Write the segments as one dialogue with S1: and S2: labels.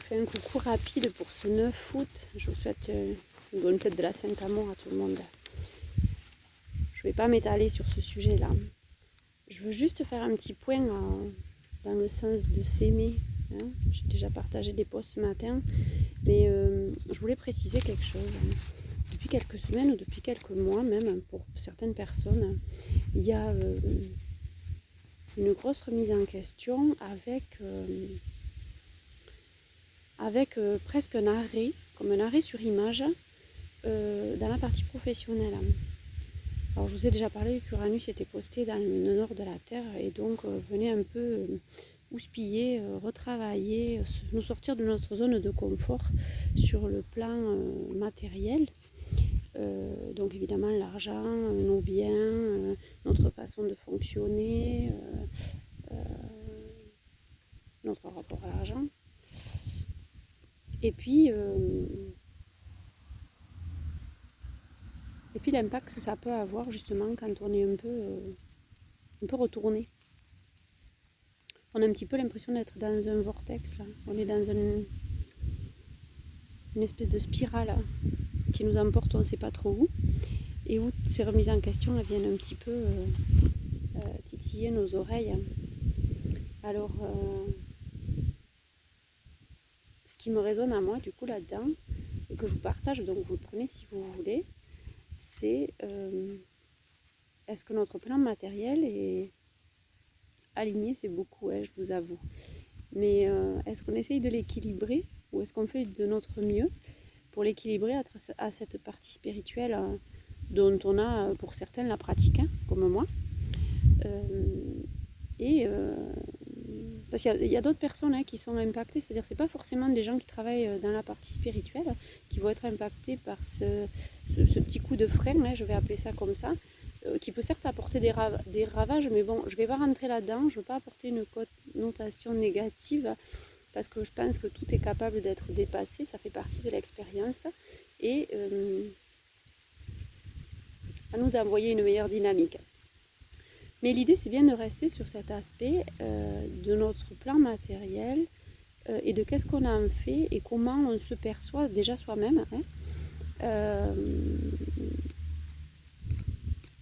S1: fais un coucou rapide pour ce 9 août. Je vous souhaite une bonne fête de la Saint-Amour à tout le monde. Je ne vais pas m'étaler sur ce sujet-là. Je veux juste faire un petit point dans le sens de s'aimer. Hein. J'ai déjà partagé des posts ce matin, mais je voulais préciser quelque chose. Depuis quelques semaines ou depuis quelques mois même, pour certaines personnes, il y a une grosse remise en question avec presque un arrêt, comme un arrêt sur image, dans la partie professionnelle. Alors je vous ai déjà parlé qu'Uranus était posté dans le nord de la Terre et donc venait un peu houspiller, retravailler, nous sortir de notre zone de confort sur le plan matériel. Donc évidemment l'argent, nos biens, notre façon de fonctionner, notre rapport à l'argent. Et puis l'impact que ça peut avoir justement quand on est un peu retourné. On a un petit peu l'impression d'être dans un vortex là. On est dans une espèce de spirale qui nous emporte on ne sait pas trop où. Et où ces remises en question elles viennent un petit peu titiller nos oreilles. Alors ce qui me résonne à moi du coup là-dedans, et que je vous partage, donc vous le prenez si vous voulez, c'est est-ce que notre plan matériel est aligné? C'est beaucoup, je vous avoue. Mais est-ce qu'on essaye de l'équilibrer ou est-ce qu'on fait de notre mieux pour l'équilibrer à cette partie spirituelle dont on a pour certains la pratique, hein, comme moi. Parce qu'il y a d'autres personnes qui sont impactées, c'est-à-dire que ce n'est pas forcément des gens qui travaillent dans la partie spirituelle qui vont être impactés par ce petit coup de frein, je vais appeler ça comme ça, qui peut certes apporter des ravages, mais bon, je ne vais pas rentrer là-dedans, je ne veux pas apporter une connotation négative, parce que je pense que tout est capable d'être dépassé, ça fait partie de l'expérience, et à nous d'envoyer une meilleure dynamique. Mais l'idée, c'est bien de rester sur cet aspect de notre plan matériel et de qu'est-ce qu'on en fait et comment on se perçoit déjà soi-même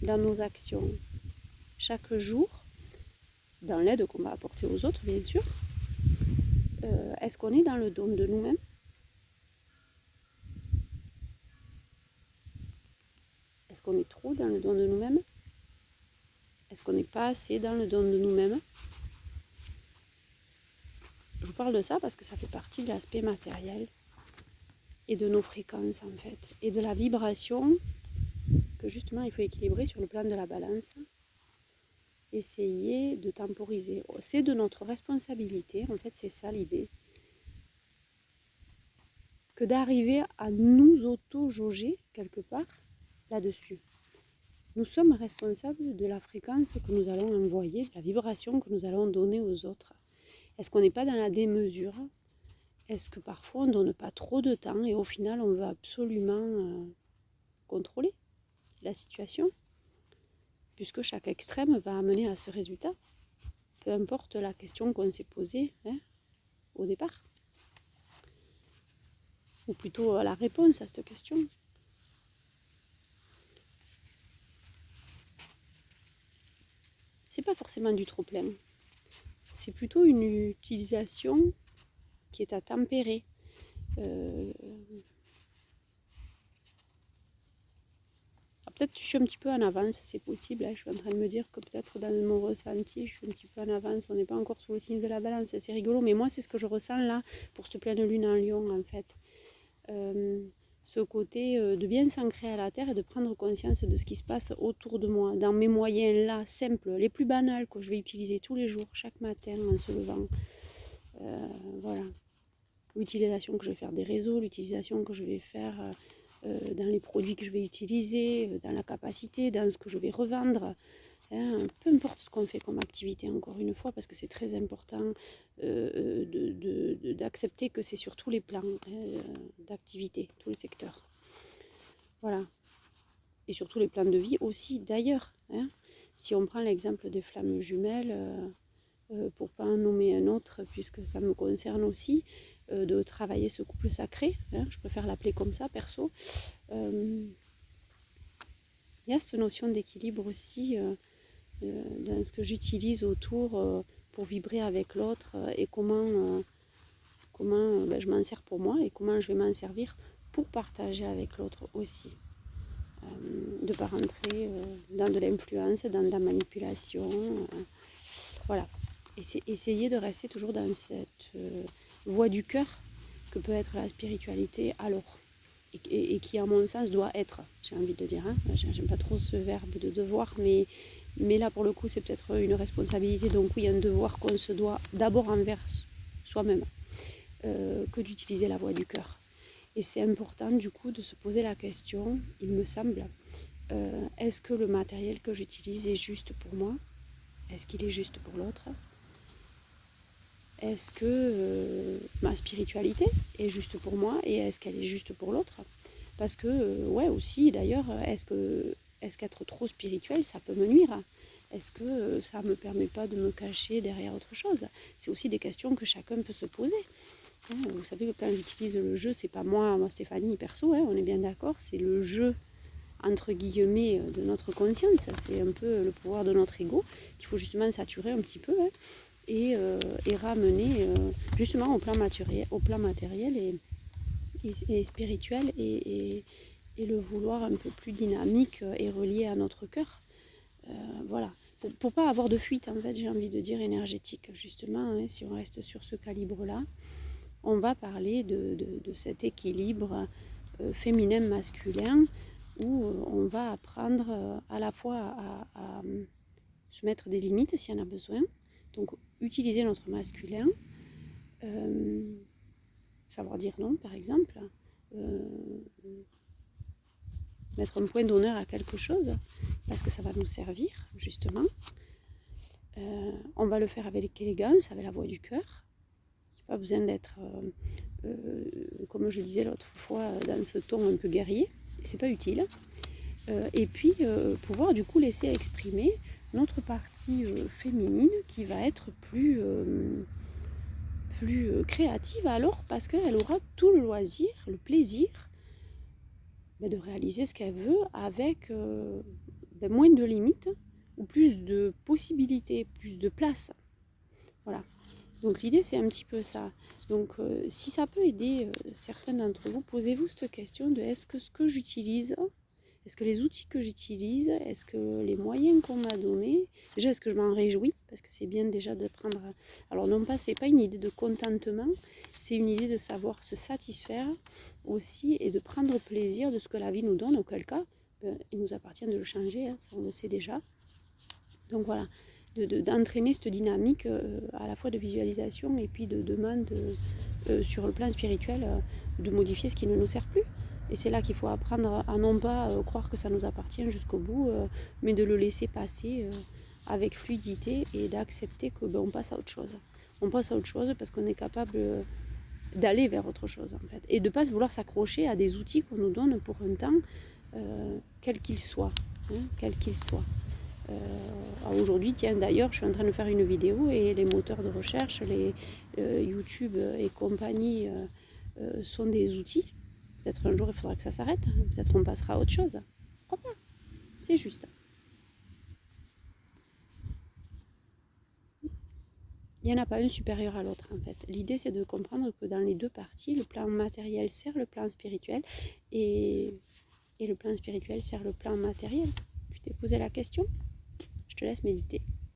S1: dans nos actions chaque jour, dans l'aide qu'on va apporter aux autres, bien sûr. Est-ce qu'on est dans le don de nous-mêmes? Est-ce qu'on est trop dans le don de nous-mêmes? Est-ce qu'on n'est pas assez dans le don de nous-mêmes? Je vous parle de ça parce que ça fait partie de l'aspect matériel et de nos fréquences en fait, et de la vibration que justement il faut équilibrer sur le plan de la balance. Essayer de temporiser. C'est de notre responsabilité, en fait c'est ça l'idée, que d'arriver à nous auto-jauger quelque part là-dessus. Nous sommes responsables de la fréquence que nous allons envoyer, de la vibration que nous allons donner aux autres. Est-ce qu'on n'est pas dans la démesure? Est-ce que parfois on ne donne pas trop de temps et au final on veut absolument contrôler la situation? Puisque chaque extrême va amener à ce résultat, peu importe la question qu'on s'est posée au départ. Ou plutôt la réponse à cette question. C'est pas forcément du trop plein. C'est plutôt une utilisation qui est à tempérer. Peut-être que je suis un petit peu en avance, c'est possible. Je suis en train de me dire que peut-être dans mon ressenti, je suis un petit peu en avance. On n'est pas encore sous le signe de la balance, c'est rigolo. Mais moi, c'est ce que je ressens là pour cette pleine lune en Lion, en fait. Ce côté de bien s'ancrer à la terre et de prendre conscience de ce qui se passe autour de moi, dans mes moyens là, simples, les plus banals que je vais utiliser tous les jours, chaque matin en se levant. Voilà. L'utilisation que je vais faire des réseaux, l'utilisation que je vais faire dans les produits que je vais utiliser, dans la capacité, dans ce que je vais revendre. Peu importe ce qu'on fait comme activité, encore une fois, parce que c'est très important d'accepter que c'est sur tous les plans d'activité, tous les secteurs. Voilà. Et sur tous les plans de vie aussi, d'ailleurs. Si on prend l'exemple des flammes jumelles, pour ne pas en nommer un autre, puisque ça me concerne aussi, de travailler ce couple sacré, hein, je préfère l'appeler comme ça, perso. Il y a cette notion d'équilibre aussi dans ce que j'utilise autour pour vibrer avec l'autre et comment je m'en sers pour moi et comment je vais m'en servir pour partager avec l'autre aussi. De ne pas rentrer dans de l'influence, dans de la manipulation. Voilà. Essayer de rester toujours dans cette voie du cœur que peut être la spiritualité alors. Et qui, à mon sens, doit être, j'ai envie de dire. Hein. J'aime pas trop ce verbe de devoir, mais là, pour le coup, c'est peut-être une responsabilité. Donc oui, un devoir qu'on se doit d'abord envers soi-même que d'utiliser la voie du cœur. Et c'est important, du coup, de se poser la question, il me semble, est-ce que le matériel que j'utilise est juste pour moi? Est-ce qu'il est juste pour l'autre? Est-ce que ma spiritualité est juste pour moi et est-ce qu'elle est juste pour l'autre? Parce que, ouais, aussi, d'ailleurs, est-ce qu'être trop spirituel, ça peut me nuire? Est-ce que ça ne me permet pas de me cacher derrière autre chose? C'est aussi des questions que chacun peut se poser. Vous savez que quand j'utilise le jeu, c'est pas moi Stéphanie, perso, on est bien d'accord, c'est le jeu, entre guillemets, de notre conscience. C'est un peu le pouvoir de notre ego qu'il faut justement saturer un petit peu et ramener justement au plan matériel et spirituel et le vouloir un peu plus dynamique et relié à notre cœur. Voilà. Pour pas avoir de fuite, en fait, j'ai envie de dire énergétique, justement, si on reste sur ce calibre-là. On va parler de cet équilibre féminin-masculin où on va apprendre à la fois à se mettre des limites s'il y en a besoin. Donc, utiliser notre masculin, savoir dire non, par exemple, mettre un point d'honneur à quelque chose parce que ça va nous servir, justement. On va le faire avec élégance, avec la voix du cœur. Pas besoin d'être, comme je disais l'autre fois, dans ce ton un peu guerrier, c'est pas utile. Et puis pouvoir du coup laisser exprimer notre partie féminine qui va être plus créative alors parce qu'elle aura tout le loisir, le plaisir de réaliser ce qu'elle veut avec moins de limites ou plus de possibilités, plus de place. Voilà. Donc l'idée c'est un petit peu ça. Donc si ça peut aider certains d'entre vous, posez-vous cette question de est-ce que ce que j'utilise, est-ce que les outils que j'utilise, est-ce que les moyens qu'on m'a donnés, déjà est-ce que je m'en réjouis, parce que c'est bien déjà de prendre, alors non pas, c'est pas une idée de contentement, c'est une idée de savoir se satisfaire aussi et de prendre plaisir de ce que la vie nous donne, auquel cas il nous appartient de le changer, ça on le sait déjà. Donc voilà. D'entraîner cette dynamique à la fois de visualisation et puis de demande sur le plan spirituel de modifier ce qui ne nous sert plus. Et c'est là qu'il faut apprendre à non pas croire que ça nous appartient jusqu'au bout, mais de le laisser passer avec fluidité et d'accepter que on passe à autre chose. On passe à autre chose parce qu'on est capable d'aller vers autre chose en fait. Et de ne pas vouloir s'accrocher à des outils qu'on nous donne pour un temps, quel qu'il soit. Quel qu'il soit. Aujourd'hui, tiens, d'ailleurs, je suis en train de faire une vidéo et les moteurs de recherche, les YouTube et compagnie sont des outils. Peut-être un jour, il faudra que ça s'arrête. Peut-être on passera à autre chose. Pourquoi pas? C'est juste. Il n'y en a pas un supérieur à l'autre, en fait. L'idée, c'est de comprendre que dans les deux parties, le plan matériel sert le plan spirituel et le plan spirituel sert le plan matériel. Tu t'es posé la question? Je te laisse méditer.